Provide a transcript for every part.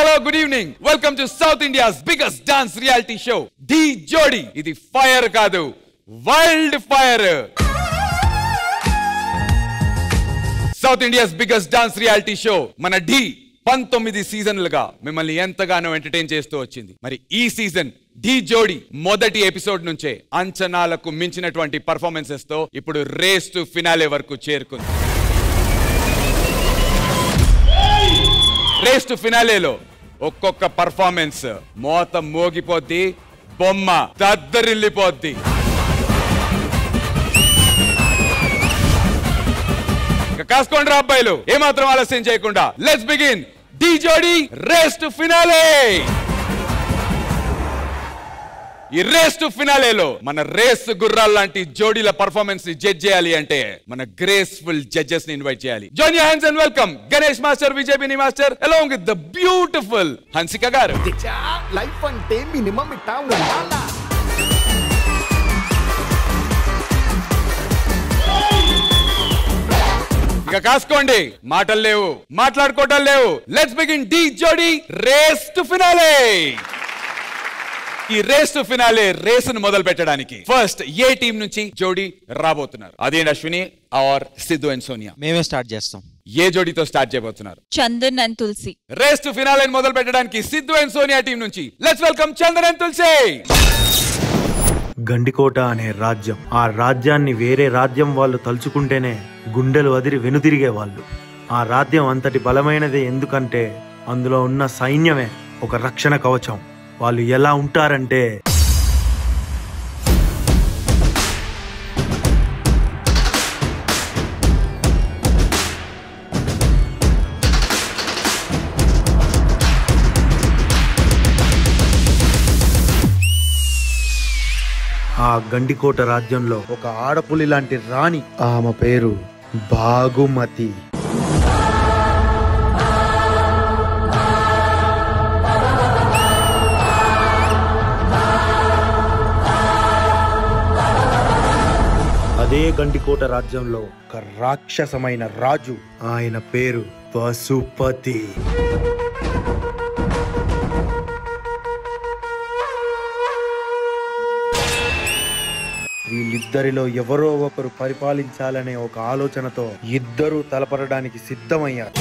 hello, good evening. Welcome to South India's biggest dance reality show, D Jodi. Idi fire kaadu, wild fire. South India's biggest dance reality show, mana D 19 సీజన్లుగా మిమ్మల్ని ఎంతగానో entertain చేస్తూ వచ్చింది. మరి ఈ season D జోడి మొదటి episode నుంచే అంచనాలకు మించినటువంటి పర్ఫార్మెన్సెస్ తో ఇప్పుడు రేస్ టు ఫినాలే వరకు చేరుకుంది. రేస్ టు ఫినాలేలో ఒక్కొక్క పర్ఫార్మెన్స్ మోత మోగిపోద్ది, బొమ్మ దద్దరిల్లిపోద్ది. కాసుకోండి రా అబ్బాయిలు, ఏమాత్రం ఆలస్యం చేయకుండా లెట్స్ బిగిన్ డి జోడి రేస్ టు ఫినాలే. ఈ రేస్ టు ఫినాలేలో మన రేస్ గుర్రాల లాంటి జోడీల పర్ఫార్మెన్స్ ని జడ్జ్ చేయాలి అంటే మన గ్రేస్ఫుల్ జడ్జెస్ ని ఇన్వైట్ చేయాలి. Join your hands and welcome Ganesh master, Vijay Binni master along with the beautiful Hansika garu. Life అంటే మినిమం ఇట్టా ఉండాలా. ఇక కాసుకోండి, మాటలు లేవు, మాట్లాడుకోవటం లేవు. లెట్స్ బిగిన్ డి జోడి రేస్ టు ఫినాలే. ఈ రేస్ టు ఫినాలే రేస్ ను మొదలు పెట్టడానికి ఫస్ట్ ఏ టీం నుంచి జోడీ రాబోతున్నారు? అదేంటి అశ్విని ఆర్ సిద్ధు అండ్ సోనియా? మేమే స్టార్ట్ చేస్తాం. ఏ జోడీతో స్టార్ట్ చేయబోతున్నారు? Chandan and Tulasi. Race to finale మొదలు పెట్టడానికి సిద్ధు అండ్ సోనియా టీం నుంచి let's welcome Chandan and Tulasi. Gandikota అనే రాజ్యం, ఆ రాజ్యాన్ని వేరే రాజ్యం వాళ్ళు తలుచుకుంటేనే గుండెలు వదిలి వెనుతిరిగే వాళ్ళు. ఆ రాజ్యం అంతటి బలమైనదే ఎందుకంటే అందులో ఉన్న సైన్యమే ఒక రక్షణ కవచం. వాళ్ళు ఎలా ఉంటారంటే ఆ గండికోట రాజ్యంలో ఒక ఆడపులి లాంటి రాణి, ఆమె పేరు భాగుమతి. అదే గండికోట రాజ్యంలో ఒక రాక్షసమైన రాజు, ఆయన పేరు పశుపతి. వీళ్ళిద్దరిలో ఎవరో ఒకరు పరిపాలించాలనే ఒక ఆలోచనతో ఇద్దరూ తలపడడానికి సిద్ధమయ్యారు.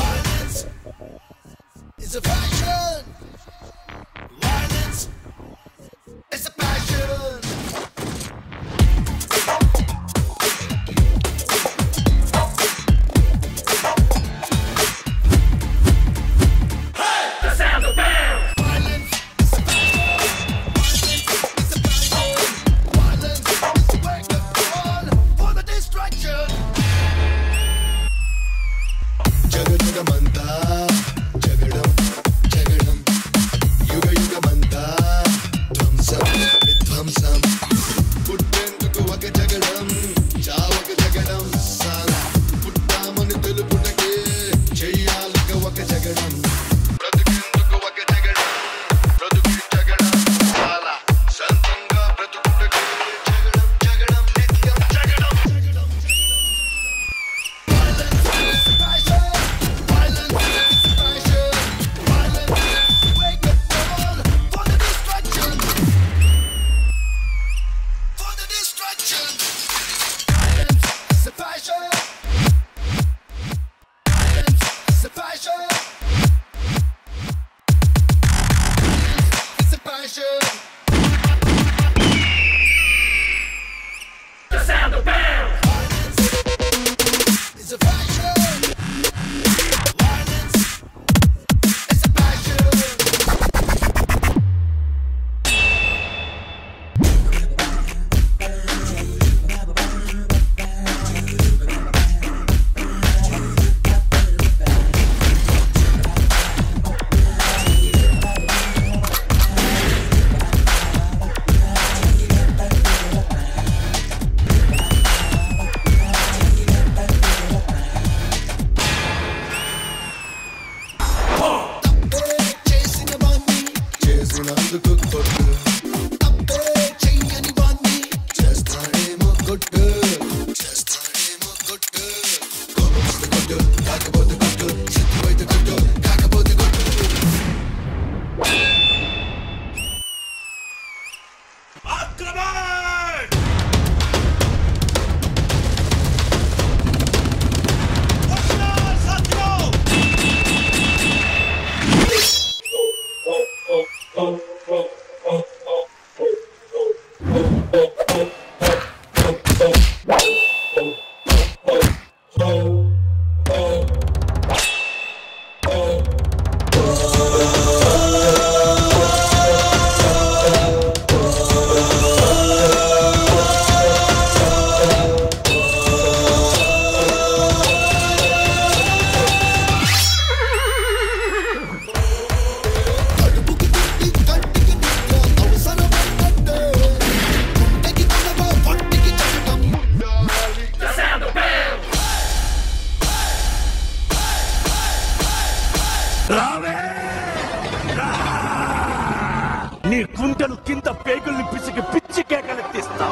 నీ కుంటలు కింద పేగుల్ని పిసికి పిచ్చి కేకలెత్తిస్తా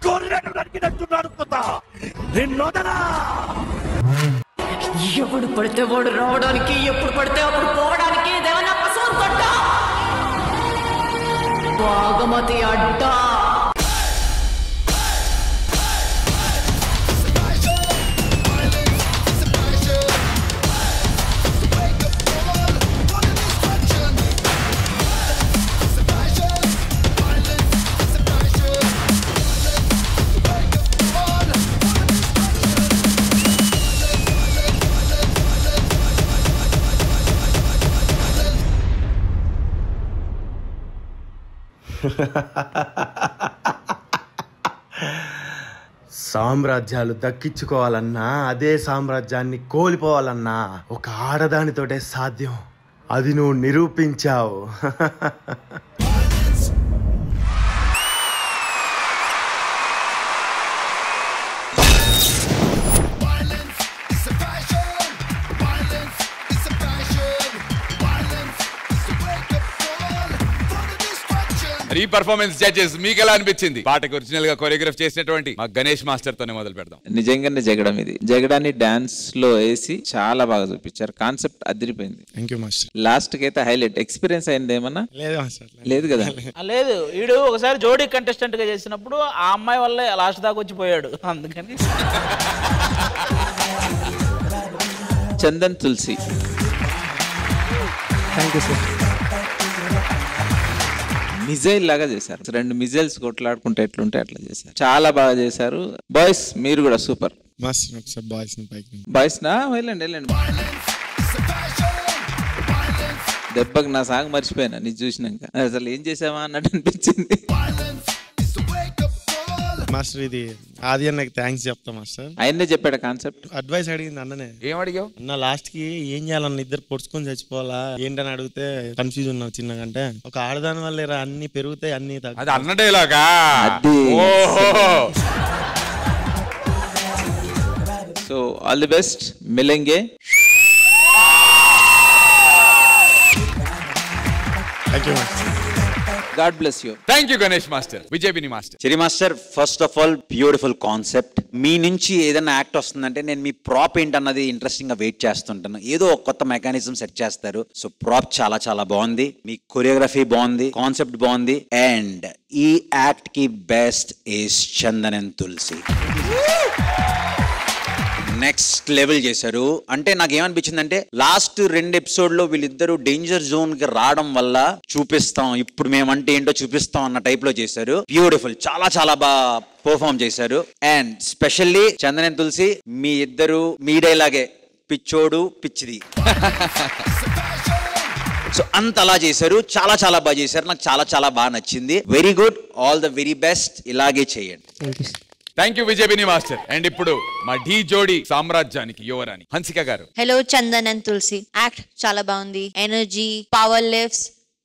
గొర్రెను నరికినట్టు నరుకుతా నిన్నొదలా. ఎప్పుడు పడితే వాడు రావడానికి, ఎప్పుడు పడితే అప్పుడు పోవడానికి ఏదేమన్నా పశువులు కొట్ట బాగమతి అడ్డా. సామ్రాజ్యాలు దక్కించుకోవాలన్నా, అదే సామ్రాజ్యాన్ని కోల్పోవాలన్నా ఒక ఆడదానితోటే సాధ్యం. అది నువ్వు నిరూపించావు. ఈ పర్ఫార్మెన్స్ జడ్జెస్ మీకు ఎలా అనిపించింది? పాటకు ఒరిజినల్ గా కొరియోగ్రాఫ్ చేసినటువంటి మా గణేష్ మాస్టర్ తోనే మొదలు పెడదాం. నిజంగానే జగడం ఇది. జగడాన్ని డాన్స్ లో వేసి చాలా బాగా చూపించారు. కాన్సెప్ట్ అదిరిపోయింది. Thank you master. లాస్ట్ కి అయితే హైలైట్. ఎక్స్పీరియన్స్ అయింది ఏమన్నా? లేదు మాస్టర్. లేదు కదా? లేదు, వీడు ఒకసారి జోడీ కంటెస్టెంట్ గా చేసినప్పుడు ఆ అమ్మాయి వల్లే లాస్ట్ దాకా వచ్చి పోయాడు. అందుకని Chandan Tulasi. Thank you sir. Missile లాగా చేశారు. 2 మిజైల్స్ కొట్లాడుకుంటే ఎట్లుంటే అట్లా చేశారు. చాలా బాగా చేశారు. బాయ్స్ మీరు కూడా సూపర్. మాస్టర్ ఒకసారి బాయ్స్ ని పైకి. బాయ్స్ నా వెళ్ళండి. దెబ్బకి నా సాంగ్ మర్చిపోయినా నీ చూసినాక. అసలు ఏం చేసావా అన్నట్టు అనిపించింది. మాస్టర్ ఇది ఆది అన్నకి థ్యాంక్స్ చెప్తా మాస్టర్. ఆయన్నే చెప్పాడు కాన్సెప్ట్. అడ్వైస్ అడిగింది అన్ననే. ఏం అడిగావు? అన్న లాస్ట్ కి ఏం చేయాలన్న, ఇద్దరు పొడుచుకొని చచ్చిపోవాలా ఏంటని అడిగితే కన్ఫ్యూజ్ ఉన్నావు చిన్నగా. అంటే ఒక ఆడదాని వల్ల అన్ని పెరుగుతాయి అన్ని అది అన్న డైలాగా. So all the best. మిలెంగే. Thank you master. God bless you. Thank you Ganesh master. Vijay master. చిరి master, first of all beautiful concept. మీ నుంచి ఏదైనా యాక్ట్ వస్తుందంటే నేను మీ ప్రాప్ ఏంటన్నది ఇంట్రెస్టింగ్ గా వెయిట్ చేస్తుంటాను. ఏదో ఒక కొత్త మెకానిజం సెట్ చేస్తారు. సో ప్రాప్ చాలా చాలా బాగుంది. మీ కొరియోగ్రఫీ బాగుంది, కాన్సెప్ట్ బాగుంది. అండ్ ఈ యాక్ట్ కి best is Chandan and Tulasi. Next level చేశారు. అంటే నాకు ఏమనిపించిందంటే లాస్ట్ 2 ఎపిసోడ్ లో వీళ్ళిద్దరూ డేంజర్ జోన్ కి రావడం వల్ల చూపిస్తాం, ఇప్పుడు మేమంటే ఏంటో చూపిస్తాం అన్న టైప్ లో చేశారు. బ్యూటిఫుల్. చాలా చాలా బాగా పర్ఫార్మ్ చేశారు. అండ్ స్పెషల్లీ చందన్ అండ్ తులసి, మీ ఇద్దరు మీ డైలాగే పిచ్చోడు పిచ్చిది. సో అంత అలా చేశారు. చాలా చాలా బాగా చేశారు. నాకు చాలా చాలా బాగా నచ్చింది. Very good. All the very best. ఇలాగే చేయండి. Thank you Vijay master. And ఇప్పుడు మా ఢీ జోడి సామ్రాజ్యానికి యువరాణి హన్సిక గారు. Hello Chandan and Tulasi. Act చాలా బాగుంది. Energy, power lifts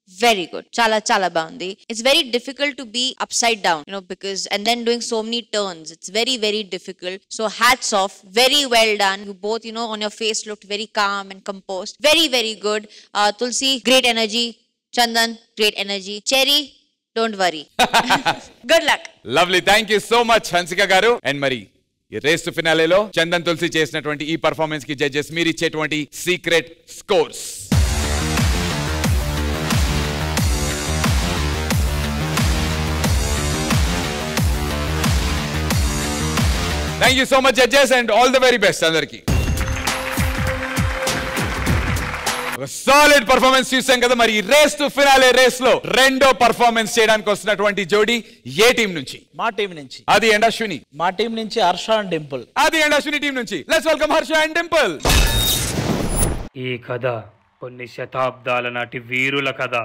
very good. Chala baundi. It's very difficult to be upside down, because and then doing so many turns. It's very, very difficult. So hats off. Very well done. You both, on your face looked very calm and composed. Very, very good. Tulsi, great energy. Chandan, great energy. Cherry, don't worry. Good luck. Lovely. Thank you so much, Hansika garu. And Mari, ఈ race ఫినాలేలో Chandan తులసి చేసినటువంటి ఈ performance కి judges మీరు ఇచ్చేటువంటి secret scores. Thank you so much judges and all the very best అందరికి. Solid performance చూసాం కదా. మరి రేస్ టు ఫినాలే రేస్ లో రెండో పర్ఫార్మెన్స్ చేయడానికి వస్తున్నటువంటి జోడీ ఏ టీం నుంచి? మా టీం నుంచి. అది అండ్ అశ్విని. మా టీం నుంచి హర్ష అండ్ డింపుల్. అది అండ్ అశ్విని టీం నుంచి. Let's welcome Harsha and Dimple. ఈ కథ కొన్ని శతాబ్దాల నాటి వీరుల కథ.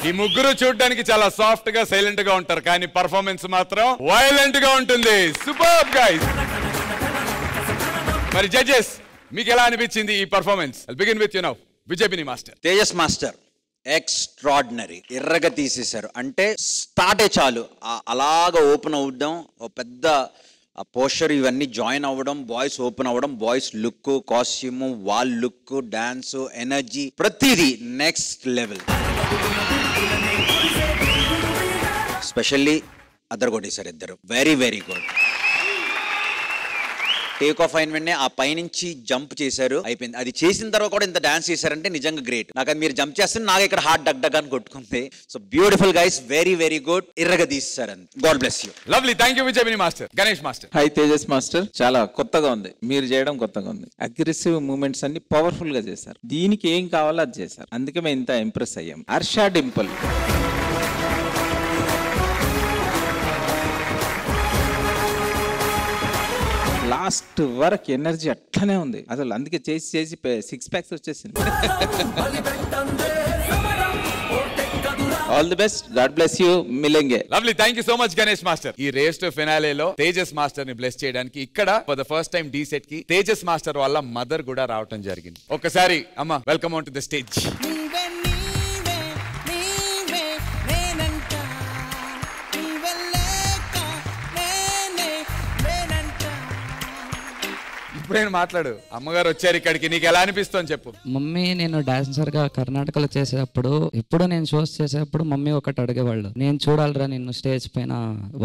ఈ ముగ్గురు చూడడానికి చాలా సాఫ్ట్ గా సైలెంట్ గా ఉంటారు, కానీ పర్ఫార్మెన్స్ మాత్రం వైలెంట్ గా ఉంటుంది. Super guys. మరి జడ్జెస్ మీకు ఎలా అనిపించింది ఈ performance? Begin with Vijay Binni master. Tejas master extraordinary. ఎర్రగా తీసేశారు. అంటే స్టార్టే చాలు అలాగా ఓపెన్ అవ్వడం, ఓ పెద్ద పోస్టర్ ఇవన్నీ జాయిన్ అవ్వడం, బాయ్స్ ఓపెన్ అవ్వడం, boys look, costume, wall look, dance, energy, ప్రతిదీ నెక్స్ట్ లెవెల్. స్పెషల్లీ అద్దరు కొట్టేశారు ఇద్దరు. Very very good. Take off అయిన వెంటనే ఆ పైనుంచి జంప్ చేశారు, అయిపోయింది. అది చేసిన తర్వాత కూడా ఇంత డాన్స్ చేశారంటే నిజంగా గ్రేట్. నాకు అది మీరు జంప్ చేస్తే నాకు ఇక్కడ హార్ట్ డగ్ డగ్ అని కొట్టుకుంది. So beautiful guys, very very good. ఇర్రగా తీస్తారు. God bless you. Lovely. Thank you Vijay master. Ganesh master. Hi Tejas master, చాలా కొత్తగా ఉంది, మీరు చేయడం కొత్తగా ఉంది. అగ్రెసివ్ మూమెంట్స్ అన్ని పవర్ఫుల్ గా చేశారు. దీనికి ఏం కావాలో అది చేశారు, అందుకే మేము ఇంత ఇంప్రెస్ అయ్యాం. హర్ష డింపుల్ లాస్ట్ వరకు ఎనర్జీ అట్లనే ఉంది అసలు, అందుకే చేసి చేసి 6 ప్యాక్స్ వచ్చేసింది. All the best, god bless you, మిలెంగే. Lovely. Thank you so much Ganesh master. ఈ రేస్ టు ఫినాలేలో తేజస్ మాస్టర్ ని బ్లెస్ చేయడానికి ఇక్కడ for the first time Dhee set కి తేజస్ మాస్టర్ వాళ్ళ మదర్ కూడా రావటం జరిగింది. ఒక్కసారి అమ్మ welcome on to the stage. ఇప్పుడేం మాట్లాడు, అమ్మగారు వచ్చారు ఇక్కడికి, నీకు ఎలా అనిపిస్తుంది చెప్పు. మమ్మీ నేను డాన్సర్ గా కర్ణాటకలో చేసేటప్పుడు ఇప్పుడు నేను షోస్ చేసేటప్పుడు మమ్మీ ఒకటి అడిగేవాళ్ళు, నేను చూడాలిరా నిన్ను స్టేజ్ పైన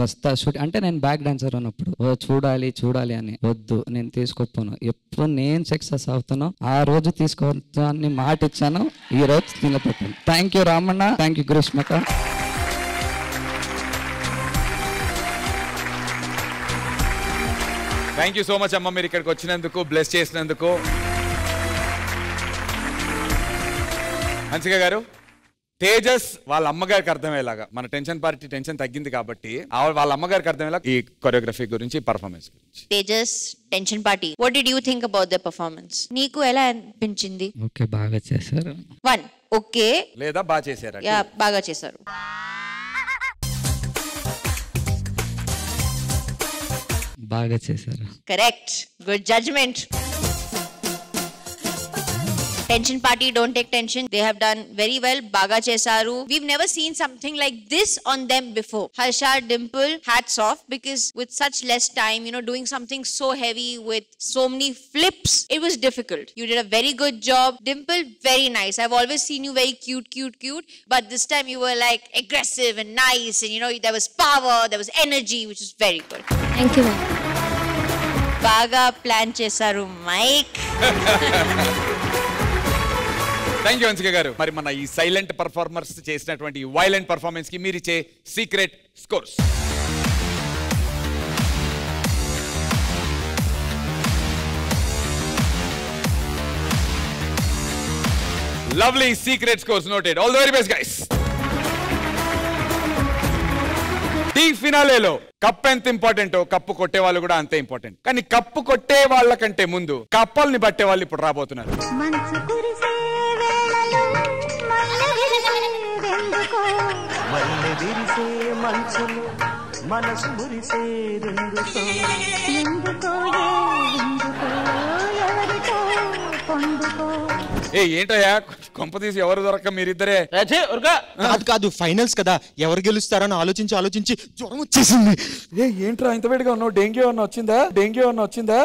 వస్తా షూట్ అంటే నేను బ్యాక్ డాన్సర్ ఉన్నప్పుడు చూడాలి చూడాలి అని. వద్దు నేను తీసుకోపోను, ఎప్పుడు నేను సక్సెస్ అవుతానో ఆ రోజు తీసుకోవచ్చని మాట ఇచ్చాను, ఈ రోజు నిలబెట్టాను. Thank you Ramanna, thank you Greeshmaka. Thank you so much అమ్మ, మీరు ఇక్కడికి వచ్చినందుకు, బ్లెస్ చేసినందుకు. హన్సిక గారు, తేజస్ వాళ్ళ అమ్మగారికి అర్థమయ్యేలాగా, మన టెన్షన్ పార్టీ టెన్షన్ తగ్గింది కాబట్టి వాళ్ళ అమ్మగారికి అర్థమయ్యేలాగా ఈ కొరియోగ్రఫీ గురించి, పర్ఫార్మెన్స్ గురించి. Tejas tension party, what did you think about the performance? నీకు ఎలా అనిపించింది? ఓకే, బాగా చేశారు. 1 ఓకే లేదా బాగా చేశారా? యా, బాగా చేశారు. బాగా చేశారు. Correct, good judgement. Tension party, don't take tension. They have done very well. Baga chesaru. We've never seen something like this on them before. Harsha, Dimple, hats off, because with such less time, you know, doing something so heavy with so many flips, it was difficult. You did a very good job. Dimple, very nice. I've always seen you very cute. But this time you were like aggressive and nice, and you know, there was power, there was energy, which is very good. Thank you, ma'am. Baga plan chesaru, Mike. Thank you Hansika garu. మరి మన ఈ silent performers చేసినటువంటి violent performance కి మీరు ఇచ్చే secret scores. Lovely, secret scores noted. All the very best guys. Dhee ఫినాలేలో cup ఎంత ఇంపార్టెంటో కప్పు కొట్టే వాళ్ళు కూడా అంతే ఇంపార్టెంట్. కానీ కప్పు కొట్టే వాళ్ళకంటే ముందు కప్పల్ని పట్టే వాళ్ళు ఇప్పుడు రాబోతున్నారు. ఏంటయ్యా కొంప తీసి ఎవరు దొరక్క మీరిద్దరే? కాదు, ఫైనల్స్ కదా, ఎవరు గెలుస్తారని ఆలోచించి జ్వరం వచ్చేసింది. ఏంట్రా ఇంత వేడిగా ఉన్నావు? డెంగ్యూ అన్న వచ్చిందా?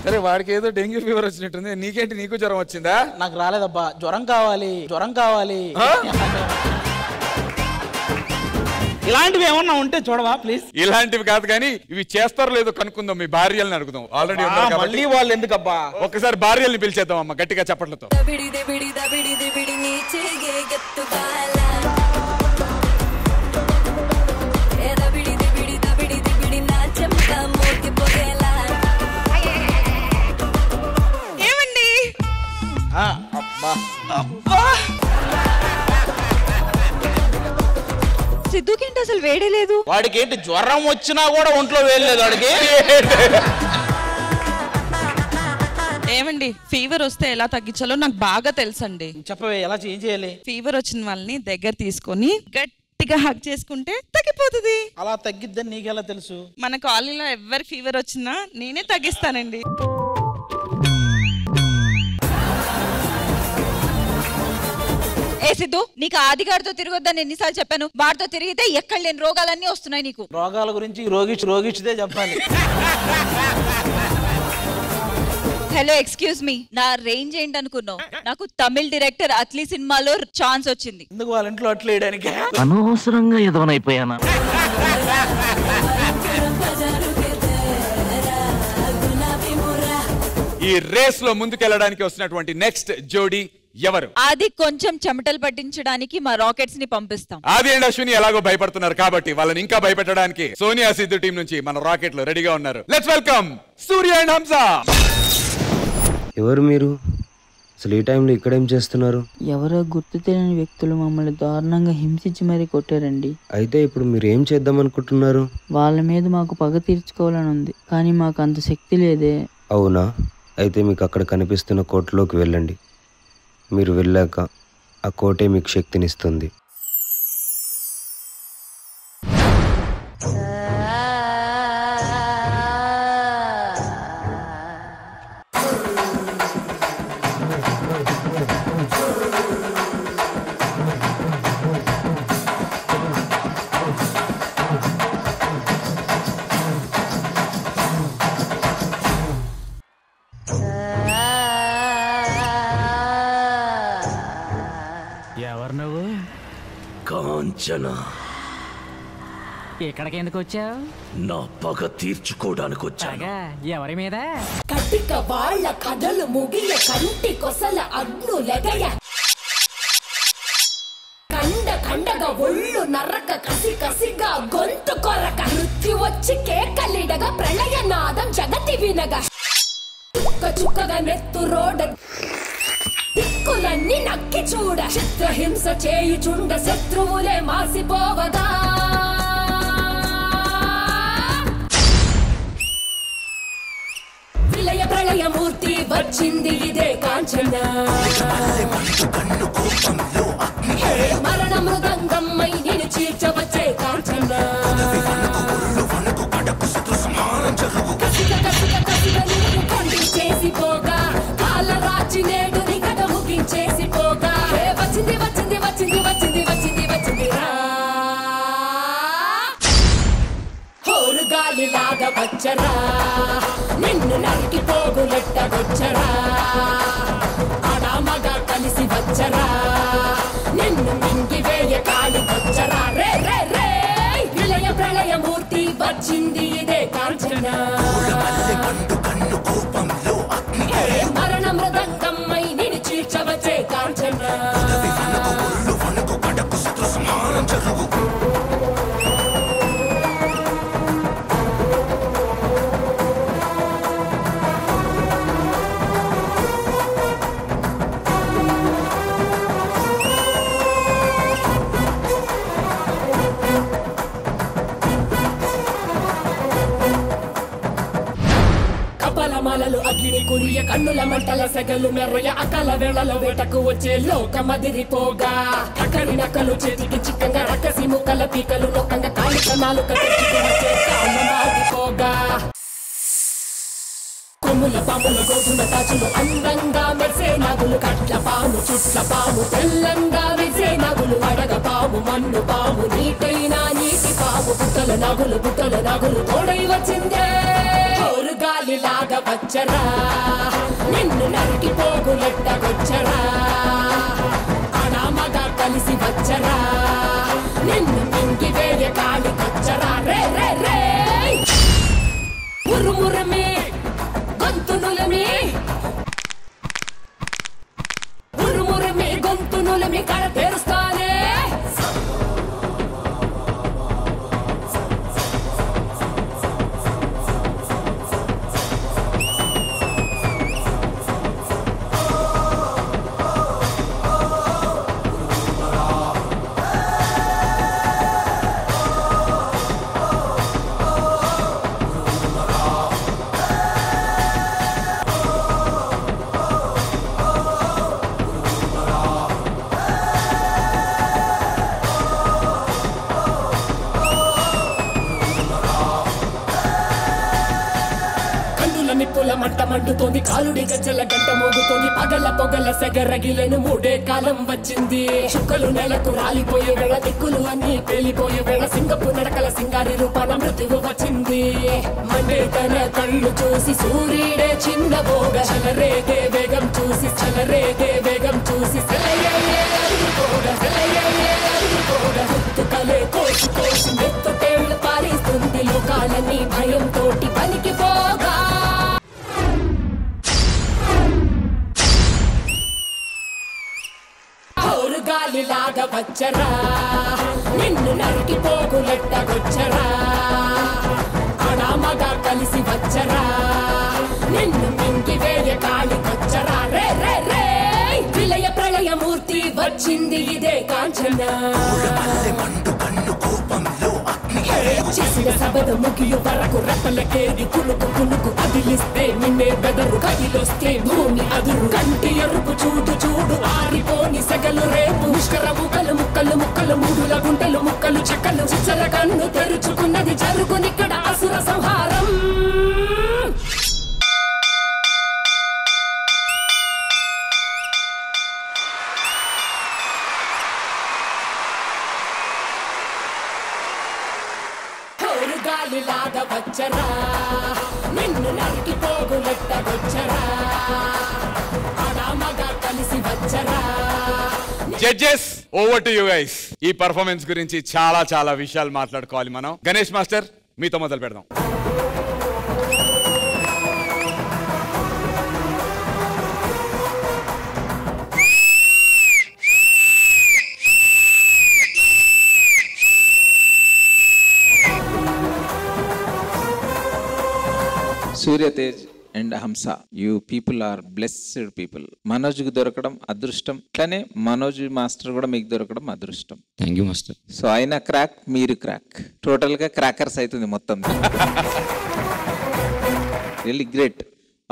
సరే, వాడికి ఏదో డెంగ్యూ ఫీవర్ వచ్చినట్టుంది, నీకేంటి, నీకు జ్వరం వచ్చిందా? నాకు రాలేదబ్బా, జ్వరం కావాలి. ఇలాంటివి ఏమన్నా ఉంటే చూడవా ప్లీజ్. ఇలాంటివి కాదు కానీ ఇవి చేస్తారో లేదో కనుక్కుందాం, మీ భార్యల్ని అడుగుదాం. ఆల్రెడీ మళ్ళీ వాళ్ళు ఎందుకబ్బా? ఒక్కసారి భార్యల్ని పిలిచేద్దాం అమ్మ, గట్టిగా చప్పట్లతో. ఏమండి? సిద్ధుకేంటి అసలు వేడే లేదు? వాడికి ఏంటి జ్వరం వచ్చినా కూడా ఒంట్లో వేయలేదు వాడికి. ఏమండి, ఫీవర్ వస్తే ఎలా తగ్గించాలో నాకు బాగా తెలుసండి. చెప్పవే, ఎలా ఏం చేయాలి? ఫీవర్ వచ్చిన వాళ్ళని దగ్గర తీసుకొని గట్టిగా హగ్ చేసుకుంటే తగ్గిపోతుంది. అలా తగ్గిద్దని నీకెలా తెలుసు? మన కాలనీలో ఎవరి ఫీవర్ వచ్చినా నేనే తగ్గిస్తానండి. ఏ సిద్ధు, నీకు ఆదిగాడితో తిరగొద్దని ఎన్నిసార్లు చెప్పాను? వాడితో తిరిగితే ఎక్కడ లేని రోగాలన్నీ వస్తున్నాయి నీకు. రోగాల గురించి రోగిచ్చిదే చెప్పాలి. హలో, ఎక్స్క్యూజ్ మీ, నా రేంజ్ ఏంటి అనుకున్నావు? నాకు తమిళ్ డైరెక్టర్ అట్లీ సినిమాలో ఛాన్స్ వచ్చింది. ఎందుకు వాళ్ళ ఇంట్లో అట్లా వేయడానికి? అనవసరంగా ఎదవనైపోయానా? ఈ రేస్ లో ముందుకెళ్ళడానికి వస్తున్నటువంటి నెక్స్ట్ జోడీ ఎవరు? అది కొంచెం చెమటలు పట్టించడానికి మా రాకెట్స్ ని పంపిస్తాం. ఆది అండ్ అశ్విని ఎలాగో భయపడుతున్నారు కాబట్టి వాళ్ళని ఇంకా భయపెట్టడానికి సోనియా సిద్ధు టీం నుంచి మన రాకెట్లు రెడీగా ఉన్నారు. Let's welcome Surya and Hamsa. ఎవరు మీరు? అసలు ఈ టైంలో ఇక్కడేం చేస్తున్నారు? ఎవరో గుర్తు తెలియని వ్యక్తులు మమ్మల్ని దారుణంగా హింసించి మరీ కొట్టారండి. అయితే ఇప్పుడు మీరు ఏం చేద్దాం అనుకుంటున్నారు? వాళ్ళ మీద మాకు పగ తీర్చుకోవాలని ఉంది, కానీ మాకు అంత శక్తి లేదే. అవునా? అయితే మీకు అక్కడ కనిపిస్తున్న కోటలోకి వెళ్ళండి. మీరు వెళ్ళాక ఆ కోటే మీకు శక్తినిస్తుంది. ఎవరు నువ్వు? కాంచన. ఇక్కడికి ఎందుకు వచ్చావు? నా పగ తీర్చుకోవడానికి వచ్చాను. ఎవరి మీద? కటిక వాళ్ళ కథలు ముగియ కంటి కొసల అగ్నులెగయ కండ కండగా ఒళ్ళు నరక కసి కసిగా గొంతు కొరక మృత్యు వచ్చి కేకలిడగా ప్రళయనాదం జగతి వినగా చుక్క చుక్కగా నెత్తు రోడ దిక్కులన్నీ నక్కి చూడ చిత్రహింస చేయుచుండ శత్రువులే మాసిపోవగా విలయ ప్రళయమూర్తి వచ్చింది ఇదే కాంచన. మరణ మృదంగమ్మై నేను చీల్చవచ్చే కాంచన. కసిగ కసిగ కసిగ నువ్వు ఖండించేసిపోగా కాలరాచి నేడు నిగడ ముగించేసిపోగా వచ్చింది వచ్చింది వచ్చింది వచ్చింది వచ్చింది వచ్చింది రా హోరు గాలిలాగా వచ్చరా నిన్ను నరికి పోగులెట్టగొచ్చరా ఆడామగా కలిసి వచ్చరా నిన్ను మింగి వేయ కాలి వచ్చరా రే రే రే విలయ ప్రళయమూర్తి వచ్చింది ఇదే కాంచన. మరణ మృదంగమ్మై నేను చీల్చవచ్చే కాంచన. కపలమాలలు అగ్ని కురియ కన్నుల మంటల సెగలు మెర్రయ అకల వేళల వేటకు వచ్చే లోకమదిరిపోగా కకరి నకలు చేతికి చిక్కంగా రకసి ముక్కల పీకలు నొక్కంగా కాలి కణాలు కట్టించుకు వచ్చే కాలమాగిపోగా కొమ్ముల పాముల గోధుమ తాచులు అందంగా మెరిసే నగులు కట్ల పాము చుట్ల పాము తెల్లంగా మెరిసే నగులు అడగ పాము మన్ను పాము నీటైన నీటి పాము పుట్టల నగులు తోడై వచ్చిందే హోరు గాలిలాగా వచ్చరా నిన్ను నరికి పోగులెట్టగొచ్చరా ఆడామగా కలిసి వచ్చరా నిన్ను మింగి వేయ కాలి వచ్చరా రే రే రే ఉరుమురమే గొంతునులమే ఉరుమురమే గొంతునులమే కడ తెరుస్తానే నిప్పుల మంట మండుతోంది కాలుడి గజ్జల గంట మోగుతోంది పగల పొగల సెగరగిలేను మూడే కాలం వచ్చింది చుక్కలు నెలకు రాలిపోయే వేళ దిక్కులు అన్ని పేలిపోయే వేళ సింగపు నడకల సింగారి రూపాల మృత్యువు వచ్చింది మండే తన కళ్ళు చూసి సూర్యుడే చిన్నబోగ చలరేగే వేగం చూసి కలే కోసి కోసి మెత్తుటేళ్లు పారిస్తుంది లోకాలని భయం తోటి పలికిపోగా గాలిలాగా వచ్చరా నిన్ను నరికి పోగులెట్టగొచ్చరా అడామగా కలిసి వచ్చరా నిన్ను మింగి వేయ కాళికొచ్చరా రే రే రే విలయ ప్రళయమూర్తి వచ్చింది ఇదే కాంచన చేసిన సబద ముగియు వరకు రెప్పలకేది కులుకు కులుకు అదిలిస్తే నిన్నే బెదరు కదిలొస్తే భూమి అదురు కంటి ఎరుపు చూడు చూడు ఆరిపోని సెగలు రేపు ముష్కర ముక్కలు ముక్కలు ముక్కలు మూడుల గుంటలు ముక్కలు చెక్కలు చిచ్చర కన్ను తెరుచుకున్నది జరుగునిక్కడ అసుర సంహారం గాలిలాగా వచ్చరా నిన్ను నరికి పోగులెట్టగొచ్చరా అడామగా కలిసి వచ్చరా judges over to you guys. ఈ పర్ఫార్మెన్స్ గురించి చాలా చాలా విషయాలు మాట్లాడుకోవాలి మనం. గణేష్ మాస్టర్ మీతో మొదలు పెడదాం. Suryatej and Hamsa, you people are blessed people. మనోజ్కి దొరకడం అదృష్టం, అట్లనే మనోజ్ మాస్టర్ కూడా మీకు దొరకడం అదృష్టం. Thank you master. సో ఆయన క్రాక్, మీరు క్రాక్, టోటల్గా క్రాకర్స్ అవుతుంది మొత్తం. Really great.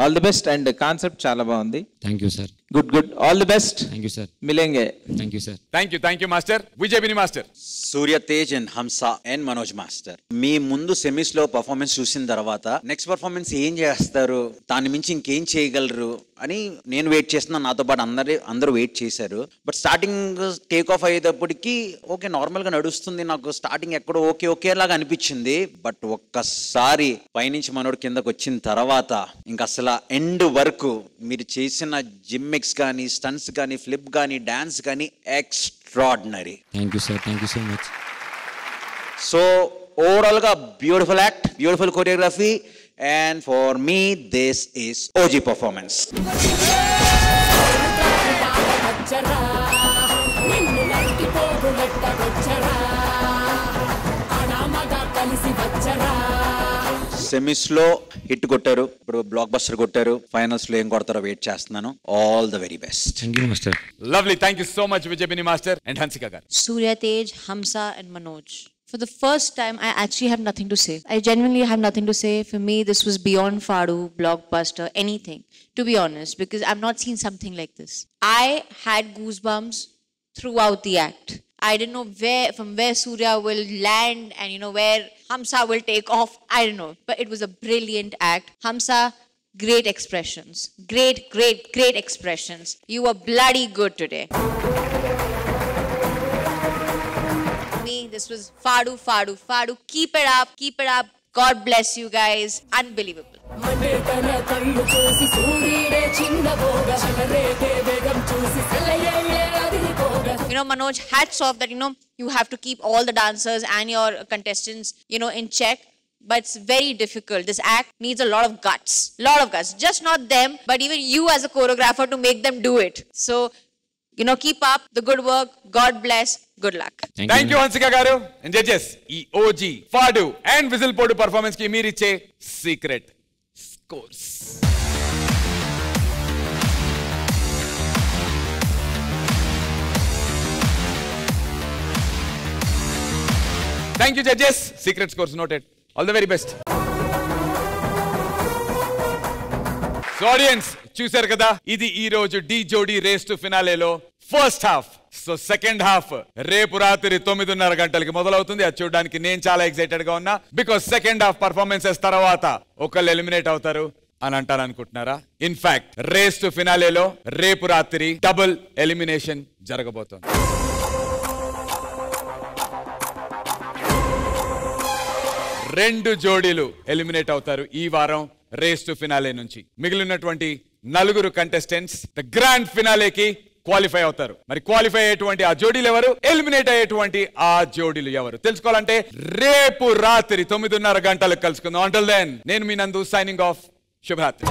All the best. And concept చాలా బాగుంది. Thank you sir. Good good. All the best. Thank you sir. మిలేంగే. Thank you sir. Thank you master. Vijay master. Surya Tej and Hamsa and Manoj master, మీ ముందు semis లో performance చూసిన తర్వాత next performance ఏం చేస్తారు, దాని మించి ఇంకేం చేయగలరు అని నేను వెయిట్ చేస్తున్నా, నాతో పాటు అందరూ వెయిట్ చేశారు. బట్ స్టార్టింగ్ టేక్ ఆఫ్ అయ్యేటప్పటికి ఓకే నార్మల్ గా నడుస్తుంది, నాకు స్టార్టింగ్ ఎక్కడో ఓకే లాగా అనిపించింది. బట్ ఒక్కసారి పైనుంచి మనోడు కిందకు వచ్చిన తర్వాత ఇంకా అసలు ఎండ్ వరకు మీరు చేసిన జిమ్మిక్స్ కానీ స్టంట్స్ కానీ ఫ్లిప్ కానీ డాన్స్ కానీ extraordinary. Thank you sir. Thank you so much. So overall గా beautiful act, beautiful choreography, and for me this is OG performance. Semis లో హిట్ కొట్టారు, ఇప్పుడు బ్లాక్ బస్టర్ కొట్టారు, ఫైనల్స్ లో ఏం కొడతారో వెయిట్ చేస్తున్నాను. All the very best. Thank you master. Lovely. Thank you so much Vijay master and Hansika garu. Surya Tej, Hamsa and Manoj. For the first time, I actually have nothing to say. I genuinely have nothing to say. For me, this was beyond Fadu, blockbuster, anything, to be honest, because I've not seen something like this. I had goosebumps throughout the act. I didn't know from where Surya will land and where Hamsa will take off. I don't know, but it was a brilliant act. Hamsa, great expressions, great expressions. You were bloody good today. This was Fadu. Keep it up. God bless you guys. Unbelievable. Manoj, hats off that you have to keep all the dancers and your contestants in check, but it's very difficult. This act needs a lot of guts, just not them, but even you as a choreographer to make them do it. So keep up the good work. God bless. Good luck. Thank you Hansika garu and judges. ఈ OG Fadu and Whistle Podu performance కి మీరిచ్చే secret scores. Thank you judges. Secret scores noted. All the very best. So audience, చూసారు కదా, ఇది ఈ రోజు Dhee Jodi race to ఫినాలేలో first half. So second half రేపు రాత్రి 9:30 గంటలకి మొదలవుతుంది. అది చూడడానికి నేను చాలా ఎక్సైటెడ్ గా ఉన్నా. బికాస్ సెకండ్ హాఫ్ పర్ఫార్మెన్సెస్ తర్వాత ఒకళ్ళు ఎలిమినేట్ అవుతారు అని అంటారు అనుకుంటున్నారా? ఇన్ఫాక్ట్ రేస్ టు ఫినాలేలో రేపు రాత్రి డబుల్ ఎలిమినేషన్ జరగబోతోంది. రెండు జోడీలు ఎలిమినేట్ అవుతారు ఈ వారం రేస్ టు ఫినాలే నుంచి. మిగిలినటువంటి 4 కంటెస్టెంట్స్ ద గ్రాండ్ ఫినాలేకి క్వాలిఫై అవుతారు. మరి క్వాలిఫై అయ్యేటువంటి ఆ జోడీలు ఎవరు, ఎలిమినేట్ అయ్యేటువంటి ఆ జోడీలు ఎవరు తెలుసుకోవాలంటే రేపు రాత్రి 9:30 గంటలకు కలుసుకుందాం. అంటిల్ దెన్ నేను మీ నందు సైనింగ్ ఆఫ్. శుభరాత్రి.